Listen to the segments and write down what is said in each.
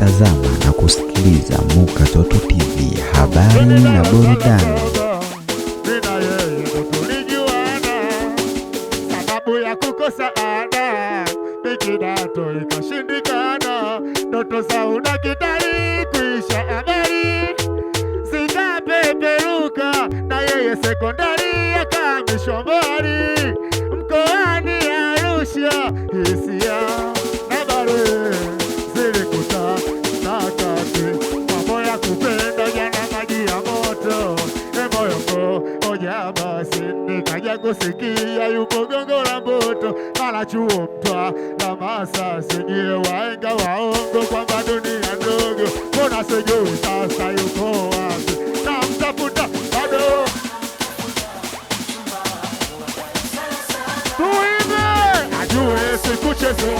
Unatazama na kusikiliza Muka Toto TV, habari na burudani. Mina yeye ndo tulijuana, sababu ya kukosa ada, mikidato ikashindikana, ndoto za unakidai kuisha habari zikapeperuka, na yeye sekondari akamishwa mbali mkoani Arusha. Hisia na bare zilikuta na kati, mambo ya kupenda jana maji ya moto, moyo moja basi nikaja kusikia yupo Gongo la Mboto, mara chuo Mtwa na Masasi, nyie waenga waongo kwamba dunia ndogo, mbona sijui sasa yuko wapi, na mtafuta bado. Tuimbe ajue sikucheze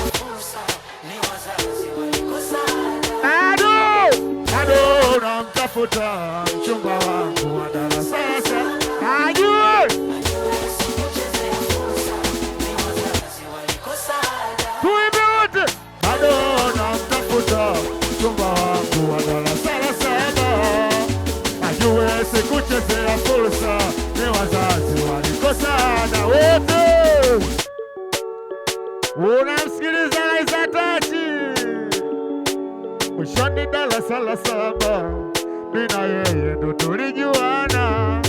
bado, na mtafuta mchumba wangu wa darasa ajue. Tuimbe wote bado, na mtafuta mchumba wangu wa darasa la saba, ajue sikuchezea fursa, ni wazazi walikosana wote. Unamsikiliza Laiza Tachi, mwishoni darasa la saba, mina yeye ndo tulijuana,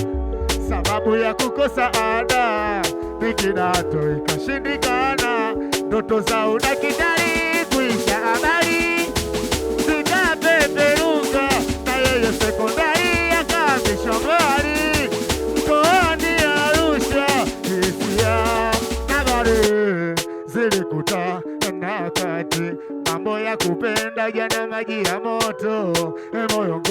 sababu ya kukosa ada, mikidato ikashindikana, ndoto za udakitari kuisha habari zikapeperuka, na yeye sekondari akamishwa mbali mkoani Arusha. Hisia na bare zilikuta na kati, mambo ya kupenda jana maji ya moto, moyo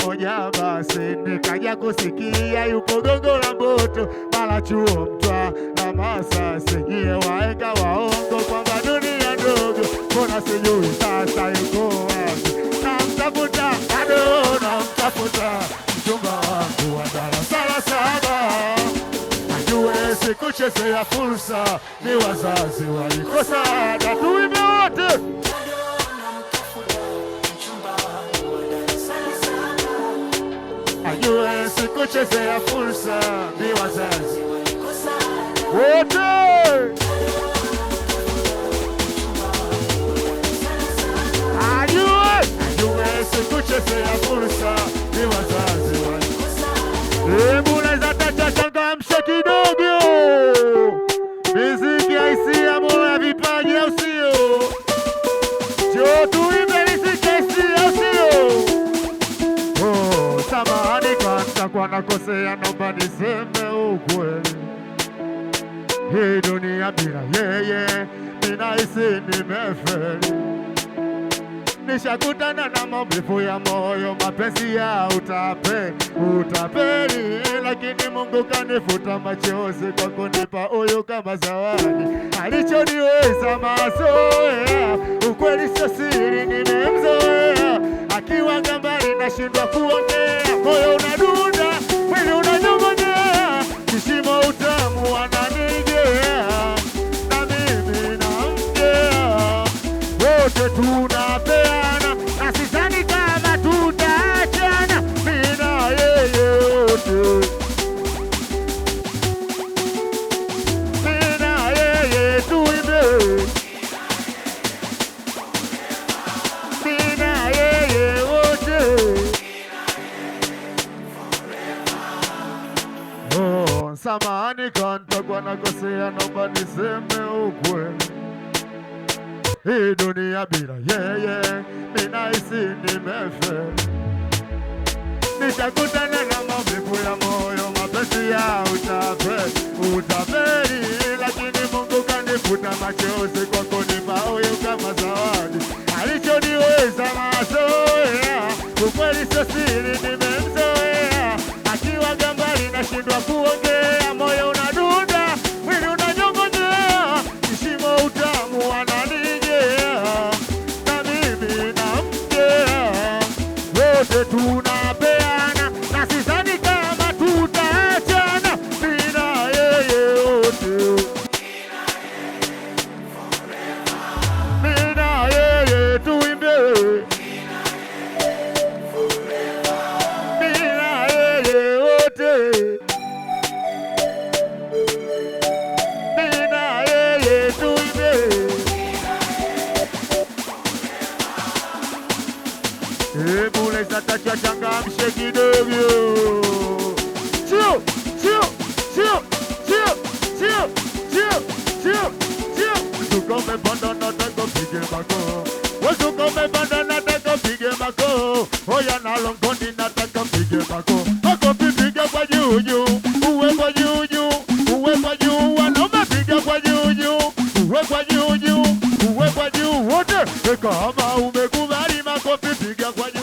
moja basi nikaja kusikia yupo Gongo la Mboto, mara chuo Mtwa na Masasi, nyie waenga waongo kwamba dunia ndogo, mbona sijui sasa yuko wapi, na mtafuta bado, na mtafuta mchumba wangu wa darasa la saba, ajue sikuchezea fursa, ni wazazi walikosana. Tuimbe wote ajue sikuchezea fursa, ni wazazi wote. Ajue sikuchezea fursa, ni wazazi walikosana. Hebu Laiza Tachi changamsha kidogo, miziki haisia moyo ya vipaji, au sio? Jo, tuimbe miziki haisia, au sio? Oh, samahani kwanza kwa nakosea, naomba niseme ukweli, hii dunia bila yeye ninahisi nimefeli. Nishakutana na maumivu ya moyo, mapenzi ya utapeli, lakini Mungu kanifuta machozi kwa kunipa huyu kama zawadi, alichoniweza mazoea, ukweli sio siri, nimemzoea, akiwa gambari nashindwa kuongea, moyo unadunda, mwili unanyong'onyea, kishimo utamu ananijea, na mimi namjea, wote tunapeana, na sidhani kama tutaachana, mimi na yeye wote, mimi na yeye tuimbe, mimi na yeye wote. Oh, samahani kanta kwa nakosea, naomba niseme ukweli, hii dunia bila yeye ninahisi nimefeli. Nishakutana na maumivu ya moyo, mapenzi ya utapeli, lakini Mungu kanifuta machozi kwa kunipa huyu kama zawadi, alichoniweza mazoea, ukweli sio siri, nimemzoea, akiwa gambari nashindwa kuongea, moyo unadunda, mwili unanyong'onyea, kishimo utamu ananijea, na mimi namjea, wote tunapeana, na sidhani kama tutaachana, mimi na yeye wote, mimi na yeye tuimbe. Hebu leza tacha changamshe kidogo. Chio, chio, chio, chio, chio, chio, chio, chio. Zuka umepanda nataka pige mako. Wazuka umepanda nataka pige mako. Oya na longoni nataka pige mako. Mako piga kwa juu, uwe kwa juu, uwe kwa juu. Wanaume piga kwa juu, uwe kwa juu, uwe kwa juu. Wote kama umekubali makofi piga kwa juu.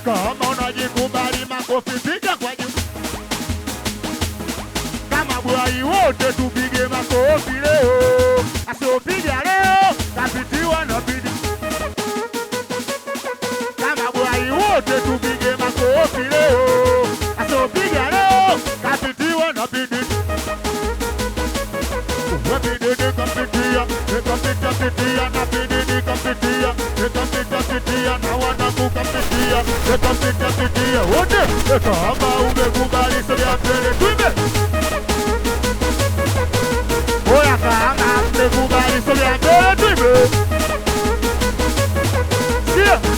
Kama unajikubali makofi piga kwa juu. Kama bwai wote tupige makofi leo. Asiopiga leo kapitiwa na bidi. Kama bwai wote tupige makofi leo. Asiopiga leo kapitiwa na bidi. Wabidi kapitia, kapitia na bidi kapitia, kapitia na wanaku kapitia, kapitia wote. Kama umekubali sogea mbele tuimbe. Oya kama umekubali sogea mbele tuimbe.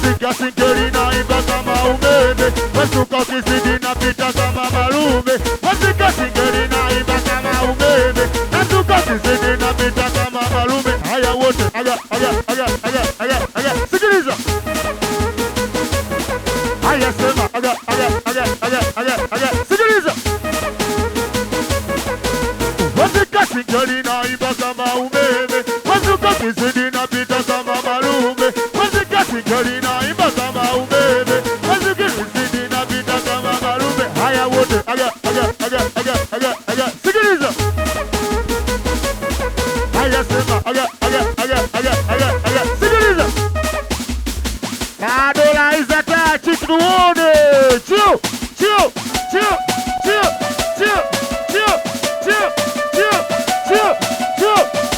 Sika singeli naimba kama umeme. Wesuka ukizidi napita kama malume. Sika singeli naimba kama umeme. Wesuka ukizidi napita kama malume. Haya wote aga. Sikiliza. Haya sema aga. Sikiliza. Sika singeli naimba kama umeme. Wesuka ukizidi napita kama malume. Singeli naimba kama umeme. Singeli napita kama malume. Haya wote aga. Sikiliza. Haya sema aga. Sikiliza. Kadola izata chituone. Chio.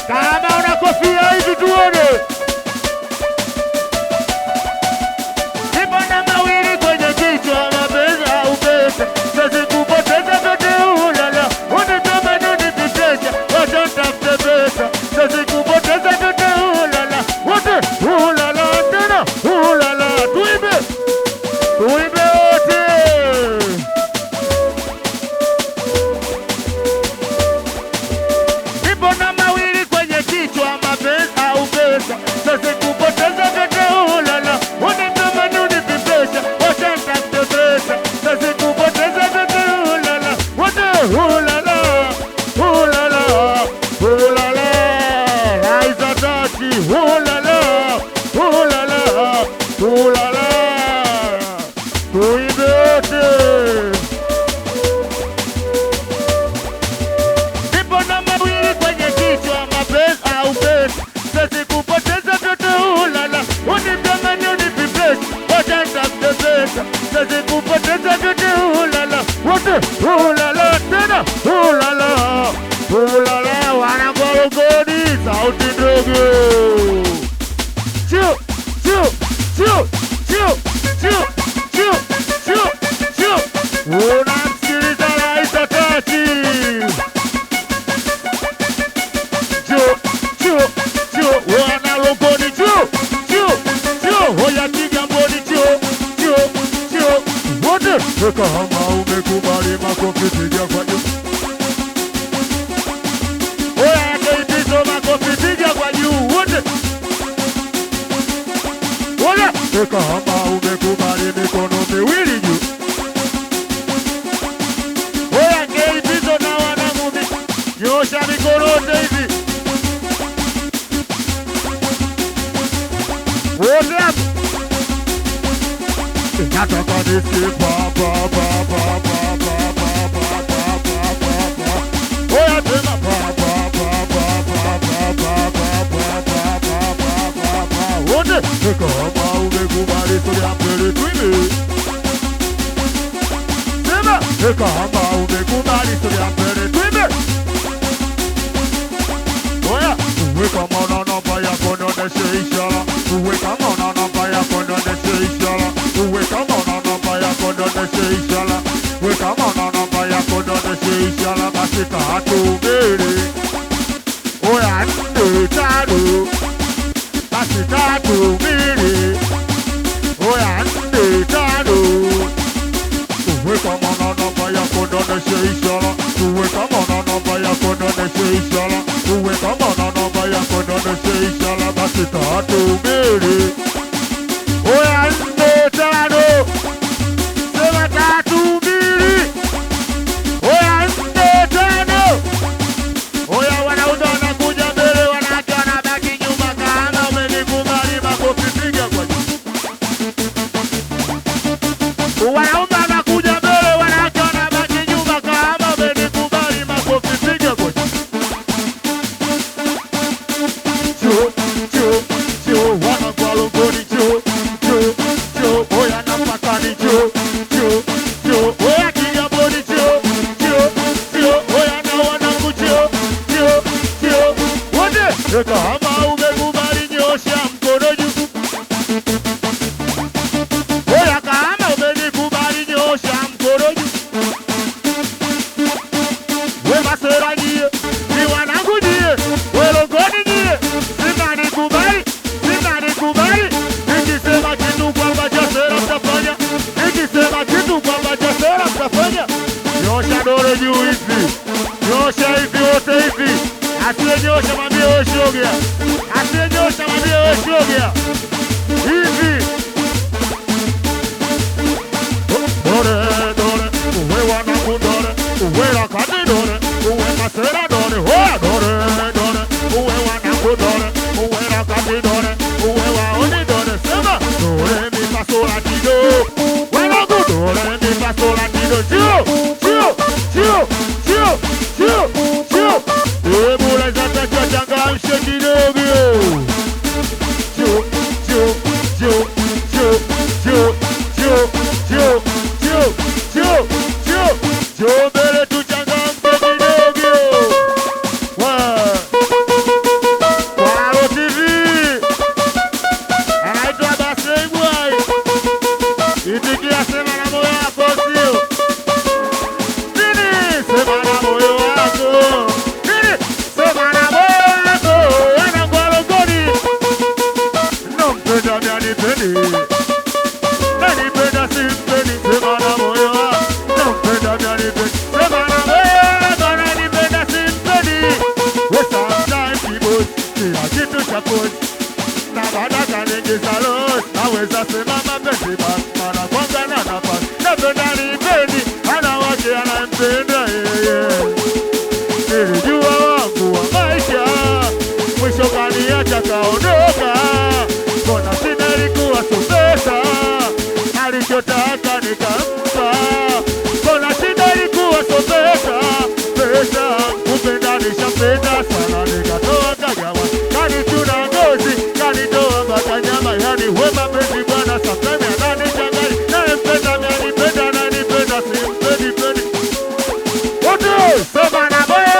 Kama una kofia hivi tuone. Ulala wanagorogodi sauti ndogo. Chio. Unamsikiliza Raisa Tati. Chio. Wanaloponi chio. Hoya Kigamboni chio. Wote kama umekubali makofi piga kwa juu. Oya kaibizo makofi piga kwa juu wote. Oya kama umekubali mikono miwili juu. Oya kaibizo na wanamume. Nyosha mikono yote hivi. Wote hapo. Nataka nisikie ba. Oya tena ba. Wote kama umekubali sogea mbele tuimbe. Sema kama umekubali sogea mbele tuimbe. Oya uwe kama una namba yako nionyeshe ishara. Uwe kama una namba yako nionyeshe ishara. Uwe kama una namba yako nionyeshe ishara. Uwe kama una namba yako nionyeshe ishara. Basi tatu mbele. Oya 4 5. Basi tatu mbele. tatu mbili. Oya 4 5. Sema tatu mbili. Oya 4 5. Oya wanaume wanakuja mbele, wanawake wanabaki nyuma. Kama umenikubali makofi piga kwa juu. Wanaume wanakuja mbele, wanawake wanabaki nyuma. Kama umenikubali makofi piga kwa juu. Wana kwa longoni oya napakani oya Kigamboni oya na wanangu wote kama umekubali nyosha mkono juu. Oya kama umenikubali nyosha mkono juu. We masera nyie, ni wanangu nyie, we longoni nyie, sinanikubali. Nikisema kitu kwamba Josera mtafanya, nikisema kitu kwamba Josera mtafanya. Nyosha dole juu hivi, nyosha hivi wote hivi. Asiyenyosha mwambie wewe shoga, asiyenyosha mwambie wewe shoga. Hivi dole, uwe wanangu dole, uwe wakati dole, uwe masera dole, hoa dole, uwe wanangu dole, uwe wakati dole, uwe waoni dole. Sema dole mi fa sol la ti do, wanangu dole mi fa sol la ti do. Chio. Hebu leza tacha changamshe kidogo. Chio mbele tuchangamke kidogo. Kwaro TV anaitwa Basei Bwai. Itikia sema na moyo wako sio nini? Sema na moyo wako nini? Sema na moyo wako. Wana kwa longoni nampenda mianipendi, nanipenda simpendi. Sema na moyo wako nampenda mianipendi. Sema na moyo wako nanipenda simpendi. We sometimes people kila kitu cha kosi na baada kanengeza los. Naweza sema mapenzi basi mana kwanza na nafasi. Napenda nipendi, anawake anampenda yeye. Nilijua wangu wa maisha, mwisho kaniacha kaondoka. Mbona sina ilikuwa so pesa, alichotaka nikampa. Mbona sina ilikuwa so pesa, kupenda nishampenda sana. Nikatoa kagawa, kanituna ngozi, kanitoa mpaka nyama. Yani we mapenzi bwana sometimes ananichanganya. Nampenda mianipenda, nanipenda simpendi. Wote sema na moyo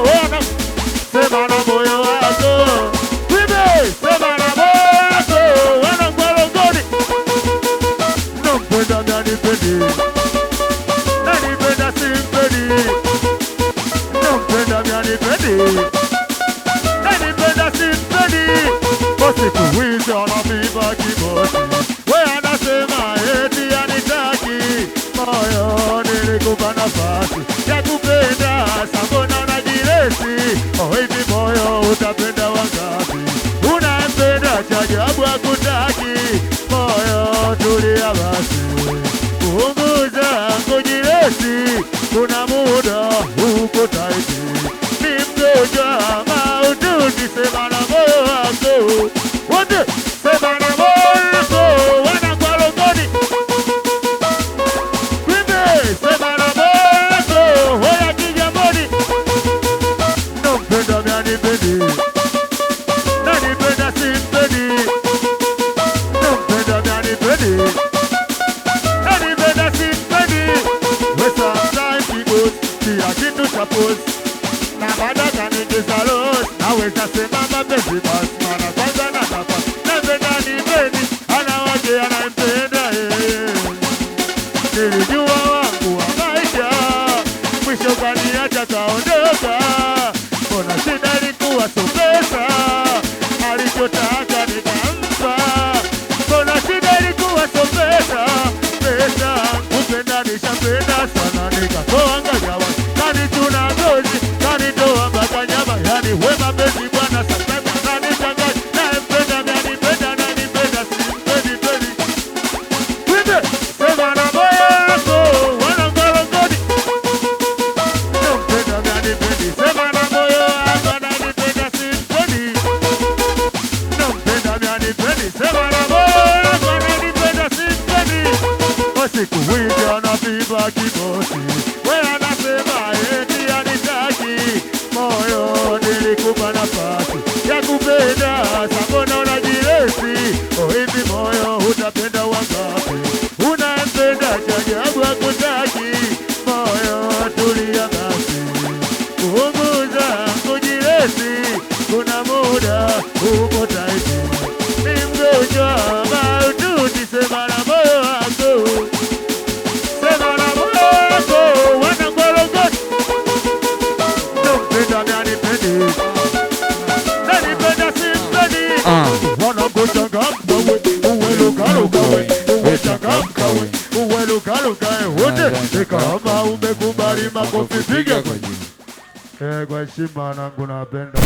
wako, sema na moyo wako. Vibe sema na moyo wako. Wana kwa longoni nampenda mianipendi, nanipenda simpendi. Nampenda mianipendi, nanipenda simpendi. Bosi kuwizi anapima kibosi, we anasema eti anitaki. Moyo nilikupa nafasi ya kupenda, sambona unajiresi. Hivi moyo utapenda wangapi? Unampenda chajabu hakutaki. Moyo tulia basi, punguza kujiresi. Kuna muda uko taiti, ni mgonjwa maututi. Sema na moyo wako wote, sema na moyo wako. Wana kwa longoni vibe, sema na moyo wako. Hoya Kigamboni nampenda mianipendi, nanipenda simpendi. Nampenda mianipendi, nanipenda simpendi. We sometimes people kila kitu cha post na baada kanengeza los. Naweza sema mapenzi basi mana kwanza na nafasi. Napenda nipendi, anawake anampenda yeye. Nilijua wangu wa maisha, mwisho kaniacha kaondoka. Mbona shida ilikuwa so pesa, alichotaka nikampa. Mbona shida ilikuwa so pesa, kupenda nishampenda sana. Nikatoa ngagawa, kanituna ngozi, kanitoa mpaka nyama. Yani we mapenzi bwana sometimes ananichanganya. siku hizi anapima kibosi. Wewe anasema eti anitaki, moyo nilikupa nafasi ya kupenda, sambona unajiresi? Hivi moyo utapenda wangapi? Unampenda chajabu hakutaki, moyo tulia basi, punguza kujiresi, kuna muda uko taiti, ni mgonjwa mahututi, sema na moyo wako, sema na moyo wako, wanangorongoti, nampenda nanipendi, nanipenda simpendi, wanangochangamka we, uwe lukaluka we, uwe changamka we, uwe lukaluka we, wote kama umekubali makofi piga kwa jini. Kwa heshima nangu napenda